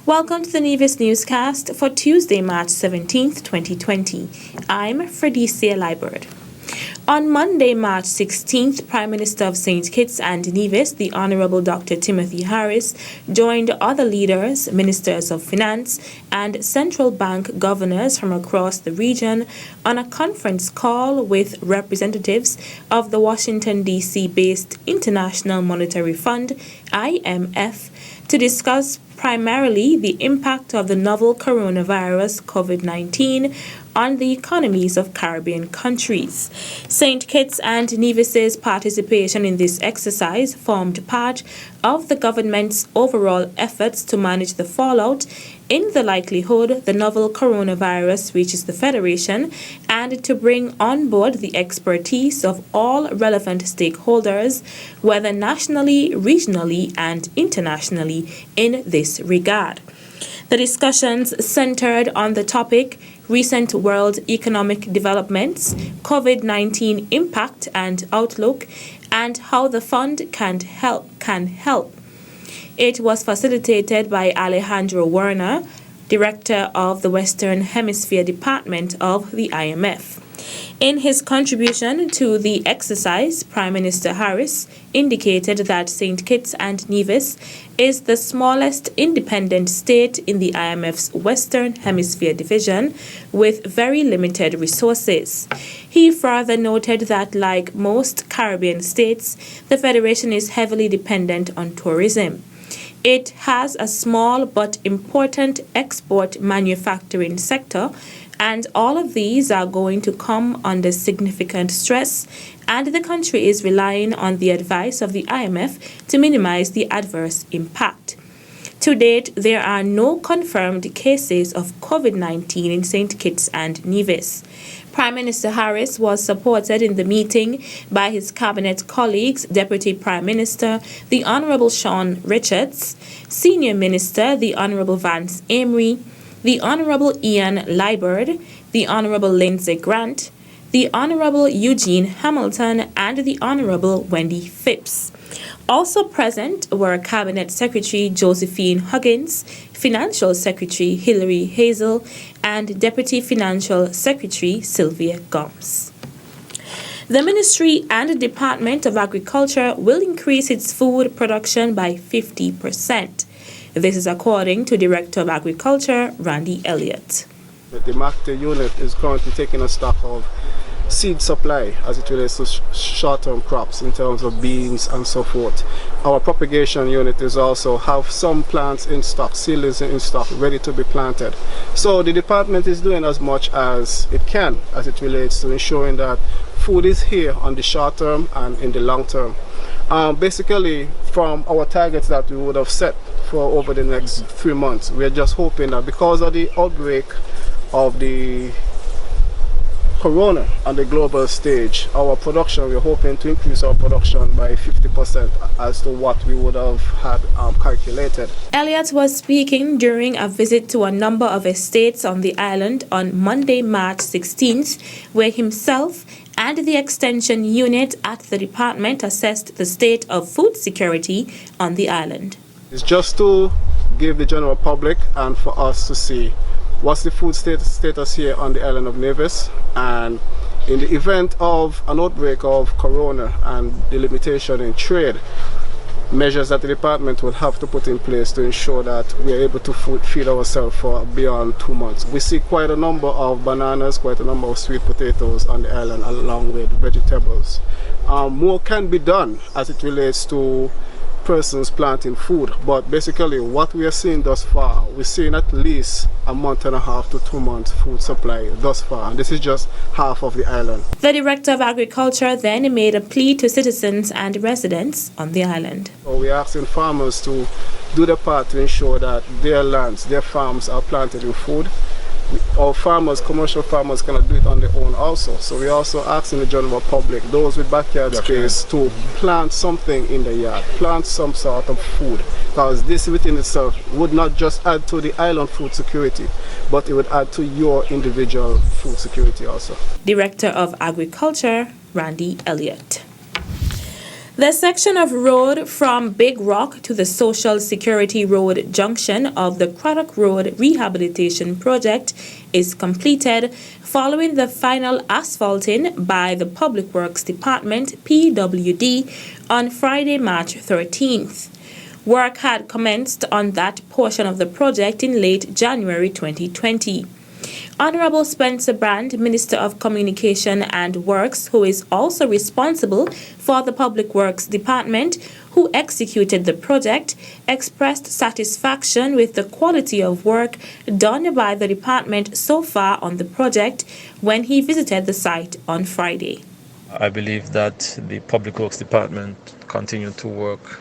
Welcome to the Nevis Newscast for Tuesday, March 17th, 2020. I'm Fredicia Liburd. On Monday, March 16th, Prime Minister of St. Kitts and Nevis, the Honourable Dr. Timothy Harris, joined other leaders, ministers of finance, and central bank governors from across the region on a conference call with representatives of the Washington, D.C.-based International Monetary Fund, IMF, to discuss primarily the impact of the novel coronavirus COVID-19 on the economies of Caribbean countries. St. Kitts and Nevis's participation in this exercise formed part of the government's overall efforts to manage the fallout in the likelihood the novel coronavirus reaches the Federation and to bring on board the expertise of all relevant stakeholders, whether nationally, regionally, and internationally, in this regard. The discussions centered on the topic recent world economic developments, COVID-19 impact and outlook, and how the fund can help. It was facilitated by Alejandro Werner, Director of the Western Hemisphere Department of the IMF. In his contribution to the exercise, Prime Minister Harris indicated that St. Kitts and Nevis is the smallest independent state in the IMF's Western Hemisphere division with very limited resources. He further noted that, like most Caribbean states, the Federation is heavily dependent on tourism. It has a small but important export manufacturing sector, and all of these are going to come under significant stress, and the country is relying on the advice of the IMF to minimize the adverse impact. To date, there are no confirmed cases of COVID-19 in St. Kitts and Nevis. Prime Minister Harris was supported in the meeting by his cabinet colleagues, Deputy Prime Minister, the Honourable Sean Richards, Senior Minister, the Honourable Vance Amory, the Honourable Ian Liburd, the Honourable Lindsay Grant, the Honourable Eugene Hamilton, and the Honourable Wendy Phipps. Also present were Cabinet Secretary Josephine Huggins, Financial Secretary Hilary Hazel, and Deputy Financial Secretary Sylvia Gomes. The Ministry and Department of Agriculture will increase its food production by 50%. This is according to Director of Agriculture Randy Elliott. The MACTA unit is currently taking a stock of seed supply as it relates to short-term crops in terms of beans and so forth. Our propagation unit is also have some plants in stock, seedlings in stock, ready to be planted. So the department is doing as much as it can as it relates to ensuring that food is here on the short term and in the long term. Basically, from our targets that we would have set for over the next 3 months, we are just hoping that because of the outbreak of the corona on the global stage, our production, we're hoping to increase our production by 50% as to what we would have had calculated. Elliott was speaking during a visit to a number of estates on the island on Monday, March 16th, where himself and the Extension Unit at the department assessed the state of food security on the island. It's just to give the general public and for us to see what's the food status here on the island of Nevis, and in the event of an outbreak of corona and the limitation in trade, measures that the department will have to put in place to ensure that we are able to feed ourselves for beyond 2 months. We see quite a number of bananas, quite a number of sweet potatoes on the island, along with vegetables. More can be done as it relates to persons planting food, but basically what we are seeing thus far, we're seeing at least a month and a half to 2 months food supply thus far, and this is just half of the island. The Director of Agriculture then made a plea to citizens and residents on the island. So we're asking farmers to do their part to ensure that their lands, their farms are planted with food. Our farmers, commercial farmers, cannot do it on their own also. So we're also asking the general public, those with backyard space, to plant something in the yard, plant some sort of food, because this within itself would not just add to the island food security, but it would add to your individual food security also. Director of Agriculture Randy Elliott. The section of road from Big Rock to the Social Security Road junction of the Craddock Road Rehabilitation Project is completed following the final asphalting by the Public Works Department (PWD) on Friday, March 13th. Work had commenced on that portion of the project in late January 2020. Honorable Spencer Brand, Minister of Communication and Works, who is also responsible for the Public Works Department, who executed the project, expressed satisfaction with the quality of work done by the department so far on the project when he visited the site on Friday. I believe that the Public Works Department continued to work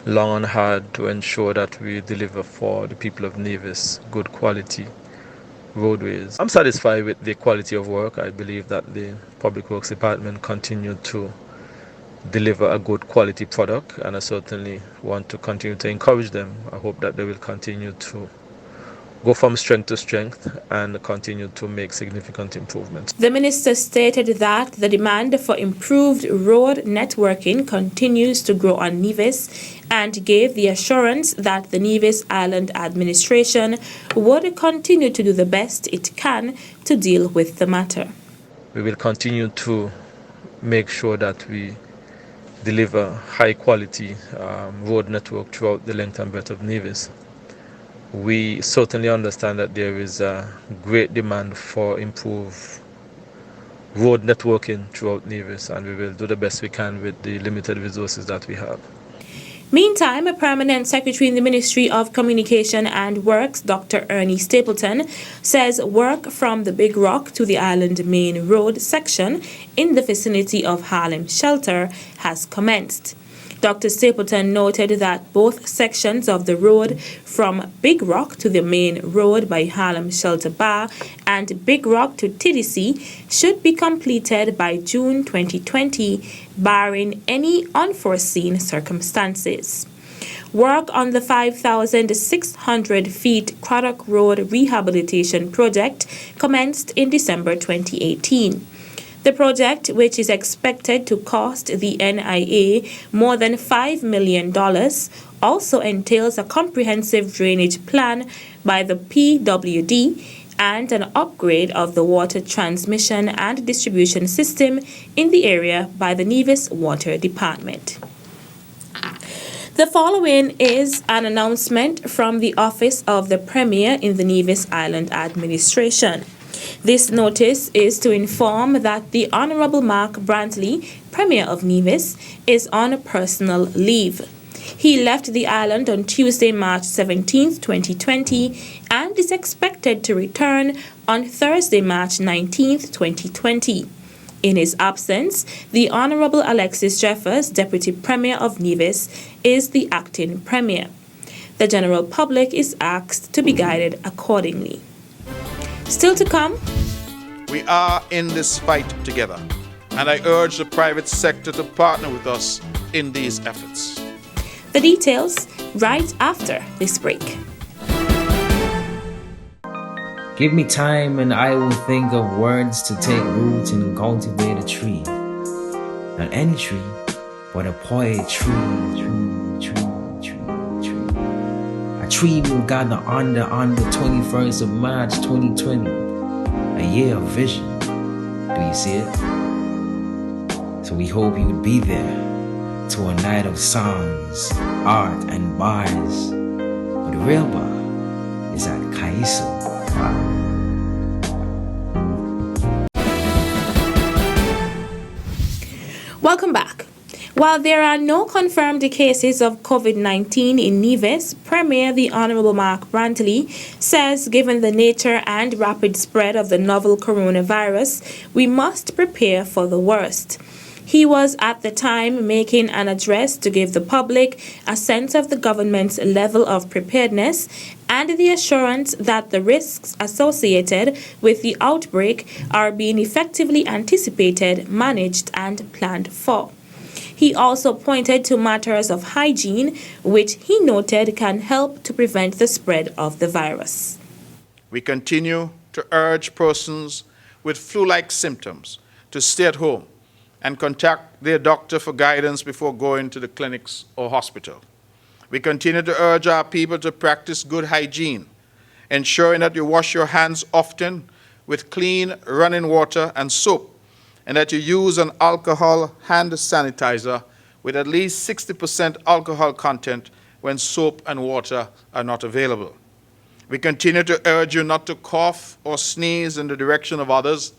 long and hard to ensure that we deliver for the people of Nevis good quality roadways. I'm satisfied with the quality of work. I believe that the Public Works Department continued to deliver a good quality product, and I certainly want to continue to encourage them. I hope that they will continue to go from strength to strength and continue to make significant improvements. The minister stated that the demand for improved road networking continues to grow on Nevis and gave the assurance that the Nevis Island administration would continue to do the best it can to deal with the matter. We will continue to make sure that we deliver high quality road network throughout the length and breadth of Nevis. We certainly understand that there is a great demand for improved road networking throughout Nevis, and we will do the best we can with the limited resources that we have. Meantime, a permanent secretary in the Ministry of Communication and Works, Dr. Ernie Stapleton, says work from the Big Rock to the Island Main Road section in the vicinity of Harlem Shelter has commenced. Dr. Stapleton noted that both sections of the road from Big Rock to the main road by Harlem Shelter Bar and Big Rock to TDC should be completed by June 2020, barring any unforeseen circumstances. Work on the 5,600 feet Craddock Road Rehabilitation Project commenced in December 2018. The project, which is expected to cost the NIA more than $5 million, also entails a comprehensive drainage plan by the PWD and an upgrade of the water transmission and distribution system in the area by the Nevis Water Department. The following is an announcement from the Office of the Premier in the Nevis Island Administration. This notice is to inform that the Honorable Mark Brantley, Premier of Nevis, is on personal leave. He left the island on Tuesday, March 17, 2020, and is expected to return on Thursday, March 19, 2020. In his absence, the Honorable Alexis Jeffers, Deputy Premier of Nevis, is the acting Premier. The general public is asked to be guided accordingly. Still to come. We are in this fight together, and I urge the private sector to partner with us in these efforts. The details right after this break. Give me time and I will think of words to take root and cultivate a tree. Not any tree, but a poet tree. A tree will gather on the 21st of March 2020, a year of vision. Do you see it? So we hope you would be there to a night of songs, art, and bars. But the real bar is at Kaiso. Welcome back. While there are no confirmed cases of COVID-19 in Nevis, Premier the Honorable Mark Brantley says given the nature and rapid spread of the novel coronavirus, we must prepare for the worst. He was at the time making an address to give the public a sense of the government's level of preparedness and the assurance that the risks associated with the outbreak are being effectively anticipated, managed, and planned for. He also pointed to matters of hygiene, which he noted can help to prevent the spread of the virus. We continue to urge persons with flu-like symptoms to stay at home and contact their doctor for guidance before going to the clinics or hospital. We continue to urge our people to practice good hygiene, ensuring that you wash your hands often with clean running water and soap, and that you use an alcohol hand sanitizer with at least 60% alcohol content when soap and water are not available. We continue to urge you not to cough or sneeze in the direction of others,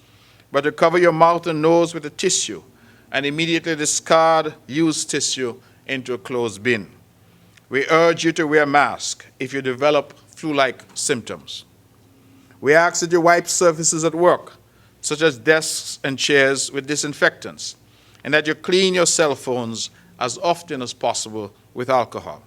but to cover your mouth and nose with a tissue and immediately discard used tissue into a closed bin. We urge you to wear a mask if you develop flu-like symptoms. We ask that you wipe surfaces at work, such as desks and chairs, with disinfectants, and that you clean your cell phones as often as possible with alcohol.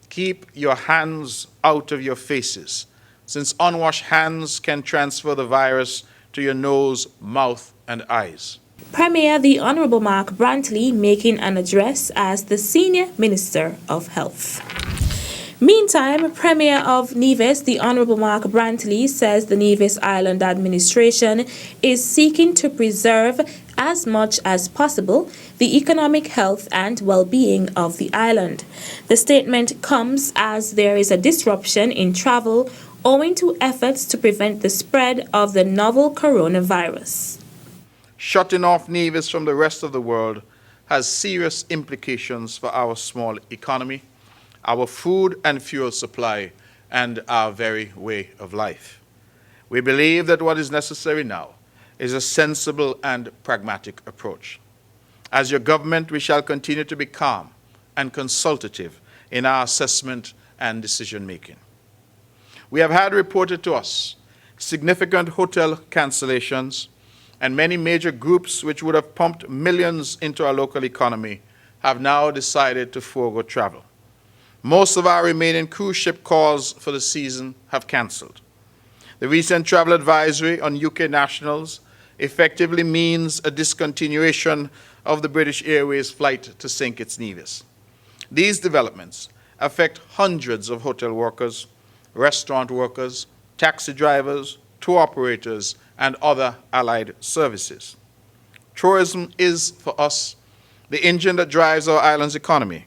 Keep your hands out of your faces, since unwashed hands can transfer the virus to your nose, mouth, and eyes. Premier the Honourable Mark Brantley making an address as the Senior Minister of Health. Meantime, Premier of Nevis, the Honourable Mark Brantley, says the Nevis Island administration is seeking to preserve as much as possible the economic health and well-being of the island. The statement comes as there is a disruption in travel owing to efforts to prevent the spread of the novel coronavirus. Shutting off Nevis from the rest of the world has serious implications for our small economy, our food and fuel supply, and our very way of life. We believe that what is necessary now is a sensible and pragmatic approach. As your government, we shall continue to be calm and consultative in our assessment and decision-making. We have had reported to us significant hotel cancellations, and many major groups which would have pumped millions into our local economy have now decided to forego travel. Most of our remaining cruise ship calls for the season have cancelled. The recent travel advisory on UK nationals effectively means a discontinuation of the British Airways flight to St. Kitts Nevis. These developments affect hundreds of hotel workers, restaurant workers, taxi drivers, tour operators, and other allied services. Tourism is, for us, the engine that drives our island's economy,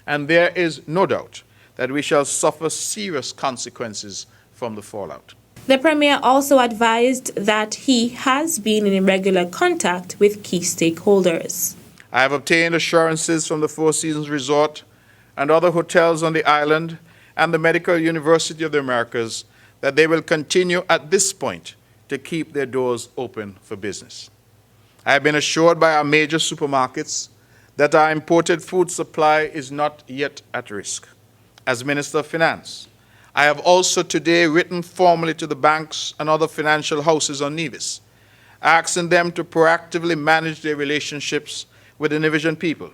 and there is no doubt that we shall suffer serious consequences from the fallout. The Premier also advised that he has been in regular contact with key stakeholders. I have obtained assurances from the Four Seasons Resort and other hotels on the island and the Medical University of the Americas that they will continue at this point to keep their doors open for business. I have been assured by our major supermarkets that our imported food supply is not yet at risk. As Minister of Finance, I have also today written formally to the banks and other financial houses on Nevis, asking them to proactively manage their relationships with the Nevisian people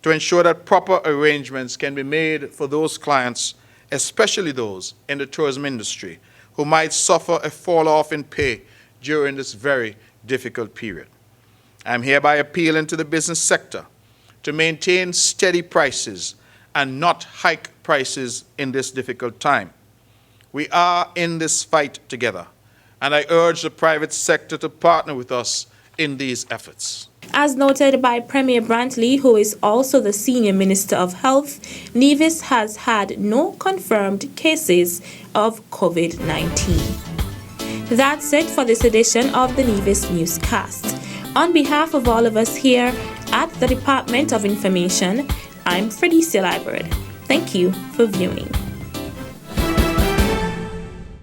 to ensure that proper arrangements can be made for those clients, especially those in the tourism industry, who might suffer a fall-off in pay during this very difficult period. I am hereby appealing to the business sector to maintain steady prices and not hike prices in this difficult time. We are in this fight together, and I urge the private sector to partner with us in these efforts. As noted by Premier Brantley, who is also the Senior Minister of Health, Nevis has had no confirmed cases of COVID-19. That's it for this edition of the Nevis Newscast. On behalf of all of us here at the Department of Information, I'm Freddie Library. Thank you for viewing.